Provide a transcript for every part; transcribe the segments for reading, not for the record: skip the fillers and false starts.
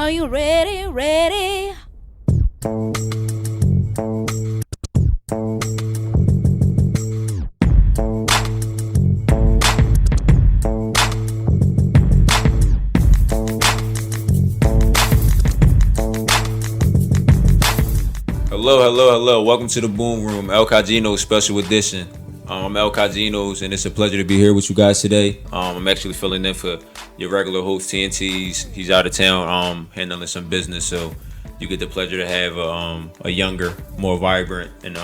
Are you ready, ready? Hello. Welcome to the Boom Room, El Kajinos special edition. I'm El Kajinos, and it's a pleasure to be here with you guys today. I'm actually filling in for your regular host, TNT's. He's out of town handling some business, so you get the pleasure to have a younger, more vibrant, and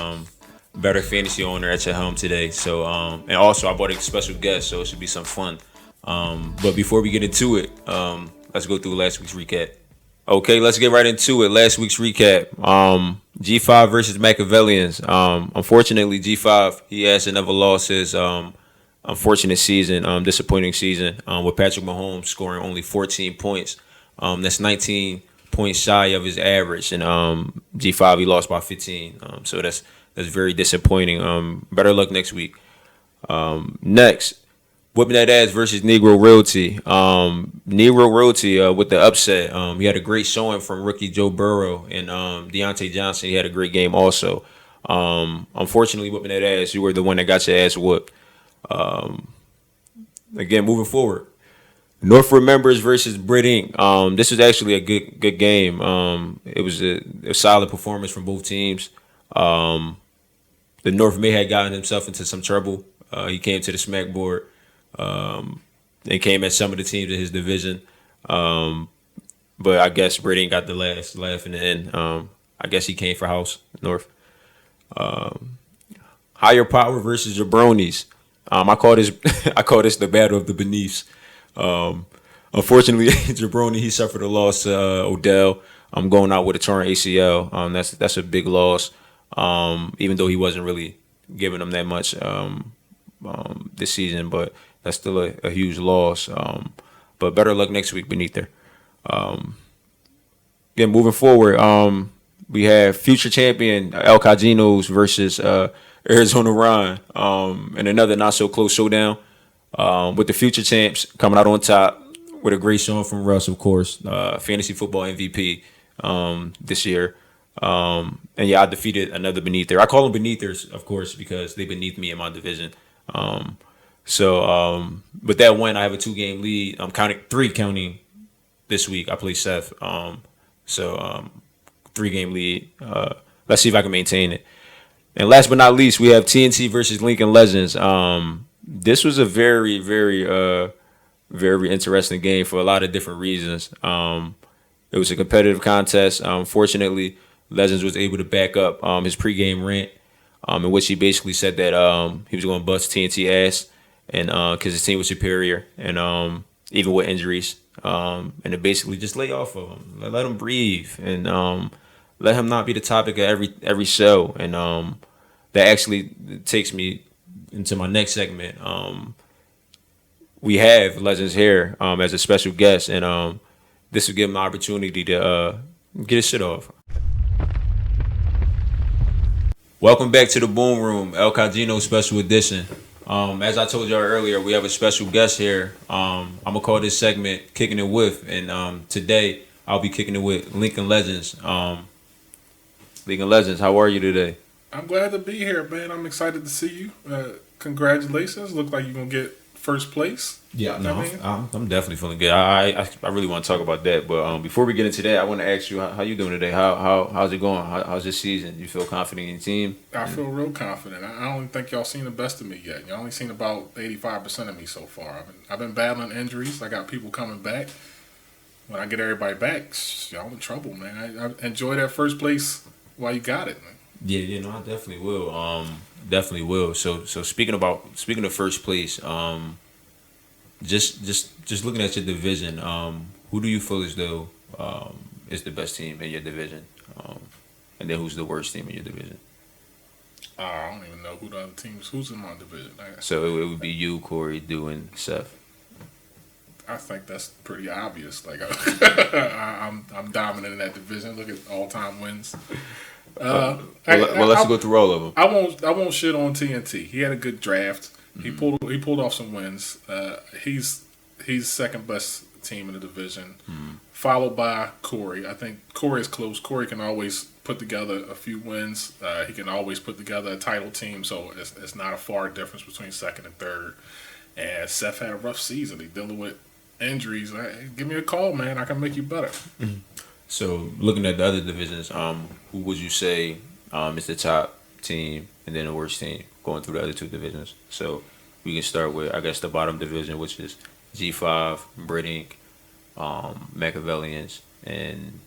better fantasy owner at your helm today. So, and also I brought a special guest, so it should be some fun. But before we get into it, let's go through last week's recap. Okay, let's get right into it. Last week's recap. G5 versus Machiavellians. Unfortunately, G5, he has another loss his unfortunate season, disappointing season, with Patrick Mahomes scoring only 14 points. That's 19 points shy of his average. And G5, he lost by 15. So that's very disappointing. Better luck next week. Next. Whipping That Ass versus Negro Realty. Negro Realty with the upset. He had a great showing from rookie Joe Burrow, and Deontay Johnson, he had a great game also. Unfortunately, Whipping That Ass, you were the one that got your ass whooped. Again, moving forward. Northwood Members versus Brit Inc. This was actually a good game. It was a solid performance from both teams. The North May had gotten himself into some trouble. He came to the smack board. And came at some of the teams in his division. But I guess Brady got the last laugh in the end. I guess he came for House North. Higher Power versus Jabronis. I call this the battle of the beneaths. Unfortunately, Jabroni, he suffered a loss to Odell. I'm going out with a torn ACL. That's a big loss. Even though he wasn't really giving them that much this season, but that's still a huge loss. But better luck next week beneath there. Again, moving forward, we have future champion El Kajinos versus Arizona Ron in another not so close showdown. With the future champs coming out on top with a great showing from Russ, of course, fantasy football MVP this year. And yeah, I defeated another beneath there. I call them beneathers, of course, because they beneath me in my division. So with that win, I have a 2-game lead. I'm counting this week. I play Seth. 3-game lead. Let's see if I can maintain it. And last but not least, we have TNT versus Lincoln Legends. This was a very, very, very interesting game for a lot of different reasons. It was a competitive contest. Fortunately, Legends was able to back up his PreGame Rant, in which he basically said that he was going to bust TNT ass, and because his team was superior, and even with injuries, and to basically just lay off of him, let him breathe, and let him not be the topic of every show. And that actually takes me into my next segment. We have Legends here as a special guest, and this will give him an opportunity to get his shit off. Welcome back to the Boom Room, El Cagino special edition. As I told y'all earlier, we have a special guest here. I'm gonna call this segment "Kicking It With," and today I'll be kicking it with Lincoln Legends. Lincoln Legends, how are you today? I'm glad to be here, man. I'm excited to see you. Congratulations. Look like you're going to get first place. Yeah, no, I'm definitely feeling good. I really want to talk about that, but before we get into that, I want to ask you how you doing today. How's it going? How's this season? You feel confident in your team? I feel real confident. I don't think y'all seen the best of me yet. Y'all only seen about 85% of me so far. I've been battling injuries. I got people coming back. When I get everybody back, y'all in trouble, man. I enjoy that first place while you got it, man. Yeah, no, I definitely will. Definitely will. So speaking of first place, just looking at your division, who do you feel as though is the best team in your division, and then who's the worst team in your division? I don't even know who the other teams. Who's in my division? So it would be you, Corey, Dew, and Seth. I think that's pretty obvious. Like I'm dominant in that division. Look at all-time wins. Let's go through all of them. I won't shit on TNT. He had a good draft. Mm-hmm. He pulled off some wins. He's second best team in the division, followed by Corey. I think Corey is close. Corey can always put together a few wins. He can always put together a title team, so it's not a far difference between second and third. And Seth had a rough season. He's dealing with injuries. Give me a call, man. I can make you better. So, looking at the other divisions, who would you say is the top team and then the worst team going through the other two divisions? So, we can start with, I guess, the bottom division, which is G5, Brit Inc., Machiavellians, and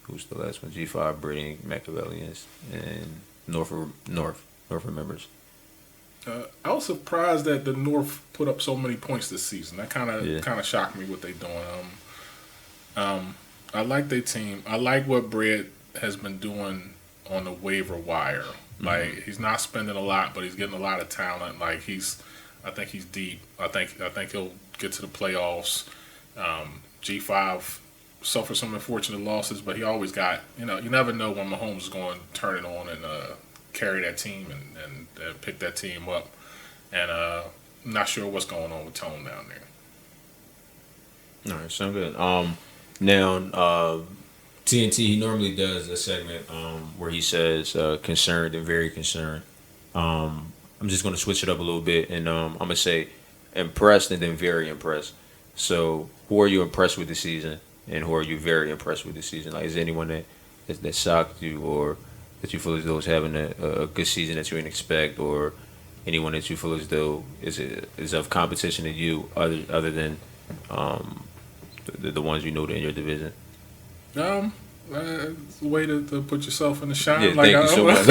who's the last one? G5, Brit Inc., Machiavellians, and North Members. I was surprised that the North put up so many points this season. That kind of shocked me what they doing. I like their team. I like what Brett has been doing on the waiver wire. Like, he's not spending a lot, but he's getting a lot of talent. Like, I think he's deep. I think he'll get to the playoffs. G5 suffered some unfortunate losses, but he always got, you never know when Mahomes is going to turn it on and carry that team and pick that team up. And I'm not sure what's going on with Tone down there. All right, sound good. Now, TNT, he normally does a segment where he says concerned and very concerned. I'm just going to switch it up a little bit, and I'm going to say impressed and then very impressed. So, who are you impressed with this season, and who are you very impressed with this season? Like, is there anyone that shocked you, or that you feel as though is having a good season that you didn't expect, or anyone that you feel as though is of competition to you other than the ones you know in your division? It's a way to put yourself in the shine. Yeah, like, thank you so much.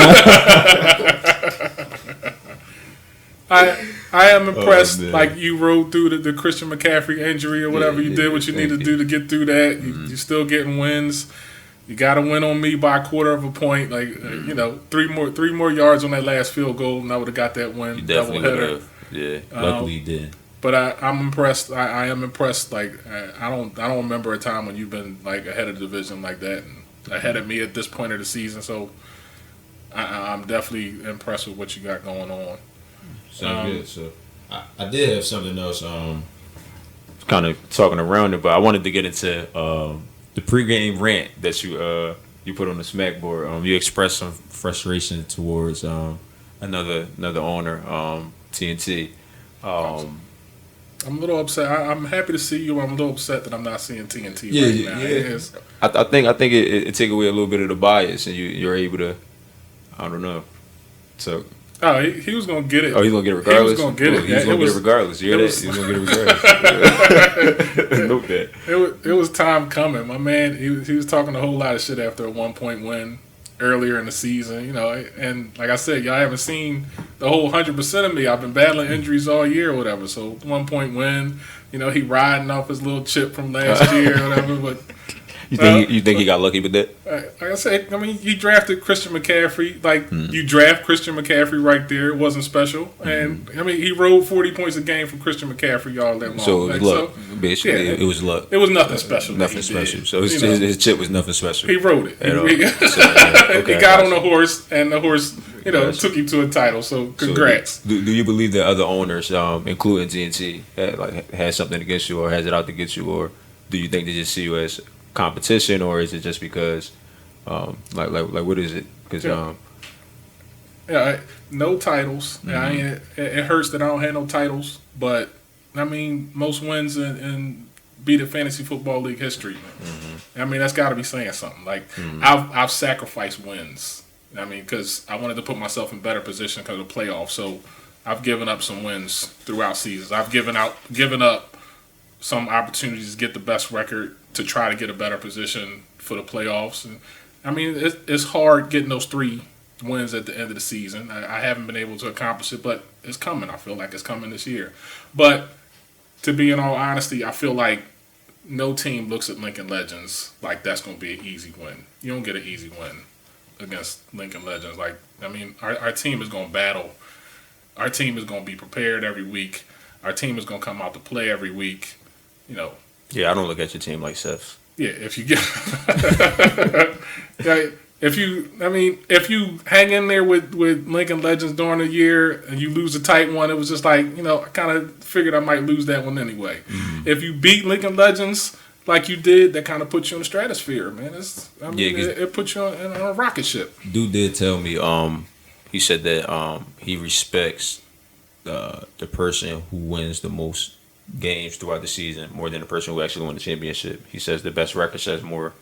I am impressed. Like, you rode through the Christian McCaffrey injury or whatever you did, what you need to do to get through that. You're still getting wins. You got to win on me by a quarter of a point. Like, 3 more yards on that last field goal, and I would have got that win. You definitely would have. Yeah, luckily you did. But I'm impressed. I am impressed. Like, I don't remember a time when you've been like ahead of the division like that and ahead of me at this point of the season. So I'm definitely impressed with what you got going on. Sounds good. So I did have something else. Kind of talking around it, but I wanted to get into the pregame rant that you put on the smack board. You expressed some frustration towards another owner, TNT. I'm a little upset. I'm happy to see you. I'm a little upset that I'm not seeing TNT right now. Yeah. I think it take away a little bit of the bias, and you're able to. I don't know. So. Oh, he was gonna get it. Oh, he's gonna get it regardless. He was gonna get it. He was gonna get it regardless. You hear that? He's gonna get it regardless. Note that. It was time coming. My man, he was talking a whole lot of shit after a 1-point win earlier in the season. And like I said, y'all haven't seen the whole 100% of me. I've been battling injuries all year or whatever. So 1-point win. He riding off his little chip from last year or whatever. But you think he got lucky with that? Like I said, you drafted Christian McCaffrey. Like, you draft Christian McCaffrey right there. It wasn't special. And, he rode 40 points a game from Christian McCaffrey all that long. So, it was luck. Basically, it was luck. It was nothing special. Nothing special. So, his chip was nothing special. He rode it. He got on the horse, and the horse, took him to a title. So, congrats. So do you believe that other owners, including TNT, had something against you or has it out to get you? Or do you think they just see you as competition, or is it just because like what is it? Because no titles. It hurts that I don't have no titles, but most wins in Beat It Fantasy Football League history. That's got to be saying something. Like, I've sacrificed wins. Because I wanted to put myself in better position because of the playoffs. So I've given up some wins throughout seasons. I've given up some opportunities to get the best record to try to get a better position for the playoffs. And it's hard getting those 3 wins at the end of the season. I haven't been able to accomplish it, but it's coming. I feel like it's coming this year. But to be in all honesty, I feel like no team looks at Lincoln Legends like that's going to be an easy win. You don't get an easy win against Lincoln Legends. Like, our team is going to battle. Our team is going to be prepared every week. Our team is going to come out to play every week. Yeah, I don't look at your team like Seth's. Yeah, if you get if you hang in there with Lincoln Legends during the year and you lose a tight one, it was just like, I kind of figured I might lose that one anyway. Mm-hmm. If you beat Lincoln Legends like you did, that kind of puts you in the stratosphere, man. It puts you on a rocket ship. Dude did tell me, he said that he respects the person who wins the most games throughout the season more than the person who actually won the championship. He says the best record says more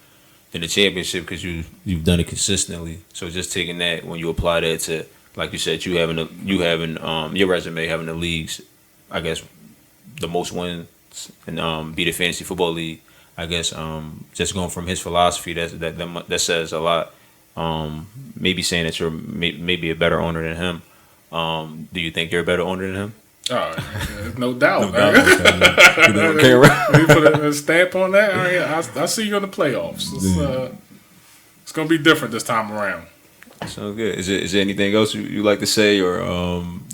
than the championship because you've done it consistently. So just taking that, when you apply that to, like you said, you having your resume having the leagues, I guess the most wins in Beat It Fantasy Football League. I guess just going from his philosophy, that says a lot. Maybe saying that you're maybe a better owner than him. Do you think you're a better owner than him? No doubt. No doubt. We put a stamp on that. I see you in the playoffs. It's going to be different this time around. Sounds good. Is there anything else you like to say, or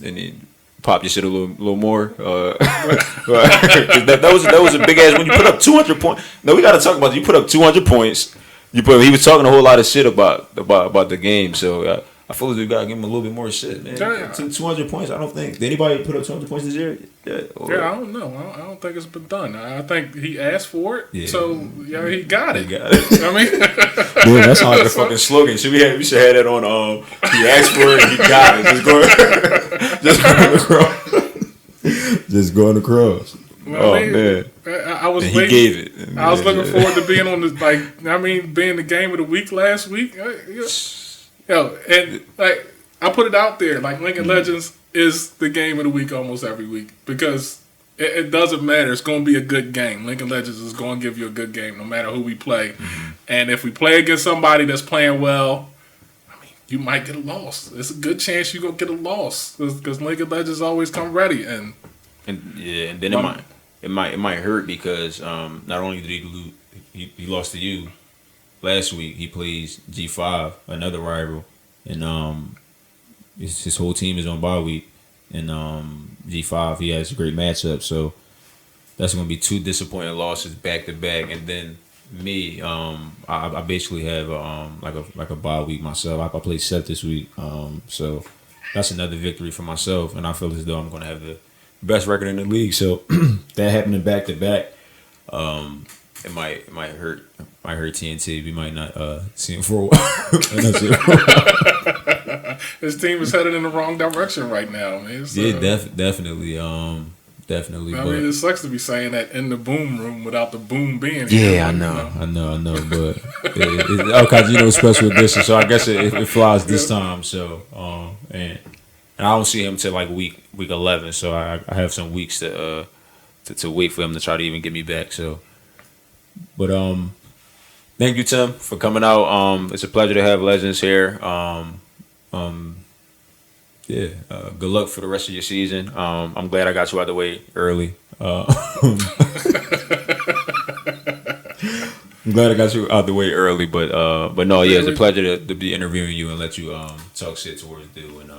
any pop your shit a little more? That was a big ass when you put up 200 points. No, we got to talk about it. You put up 200 points. He was talking a whole lot of shit about the game. So I feel like we gotta give him a little bit more shit, man. 200 points. I don't think. Did anybody put up 200 points this year? I don't know. I don't think it's been done. I think he asked for it, so he got it. I mean, dude, that sounds like a fucking slogan. We should have that on. He asked for it, he got it. Just going across. Man. I was and he gave it. I was looking forward to being on being the game of the week last week. And I put it out there, like Lincoln Legends is the game of the week almost every week because it doesn't matter. It's going to be a good game. Lincoln Legends is going to give you a good game no matter who we play. Mm-hmm. And if we play against somebody that's playing well, you might get a loss. It's a good chance you're going to get a loss because Lincoln Legends always come ready. And then it might hurt because not only did he lose, he lost to you last week. He plays G5, another rival, and his whole team is on bye week. And G5, he has a great matchup, so that's going to be 2 disappointing losses back to back. And then me, I basically have like a bye week myself. I played Seth this week, so that's another victory for myself. And I feel as though I'm going to have the best record in the league. So that happening back to back, it might hurt. Might hurt TNT. We might not see him for a while. His team is headed in the wrong direction right now, man. Definitely. Definitely. I mean, it sucks to be saying that in the boom room without the boom being here. Yeah, I know. But El Kajinos special edition, so I guess it flies this time. So, and I don't see him till like week 11. So I have some weeks to wait for him to try to even get me back. So, but thank you, Tim, for coming out. It's a pleasure to have Legends here. Good luck for the rest of your season. I'm glad I got you out the way early. I'm glad I got you out the way early, but no, it's a pleasure to be interviewing you and let you talk shit towards Dew. And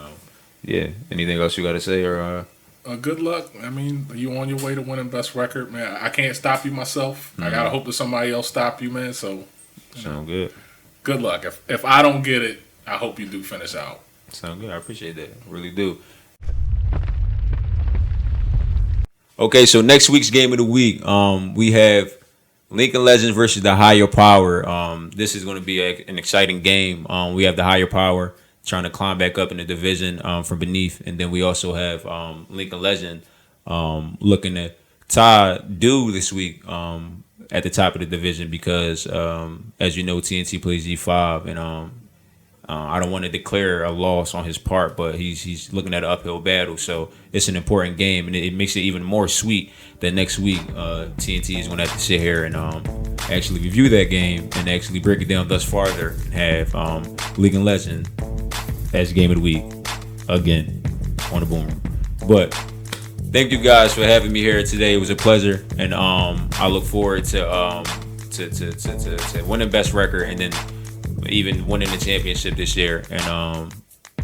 anything else you got to say or? Good luck. I mean, you on your way to winning best record, man. I can't stop you myself. Mm-hmm. I gotta hope that somebody else stop you, man. So, sound good. Good luck. If I don't get it, I hope you do finish out. Sound good. I appreciate that. I really do. Okay, so next week's game of the week, we have Lincoln Legends versus the Higher Power. This is going to be an exciting game. We have the Higher Power trying to climb back up in the division from beneath, and then we also have Lincoln Legend looking to tie Dew this week at the top of the division because, as you know, TNT plays G5, and I don't want to declare a loss on his part, but he's looking at an uphill battle, so it's an important game, and it makes it even more sweet that next week TNT is going to have to sit here and actually review that game and actually break it down thus farther and have Lincoln Legend as game of the week again on the Boom Room. But thank you guys for having me here today. It was a pleasure, and I look forward to winning best record and then even winning the championship this year. And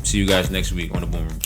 see you guys next week on the Boom Room.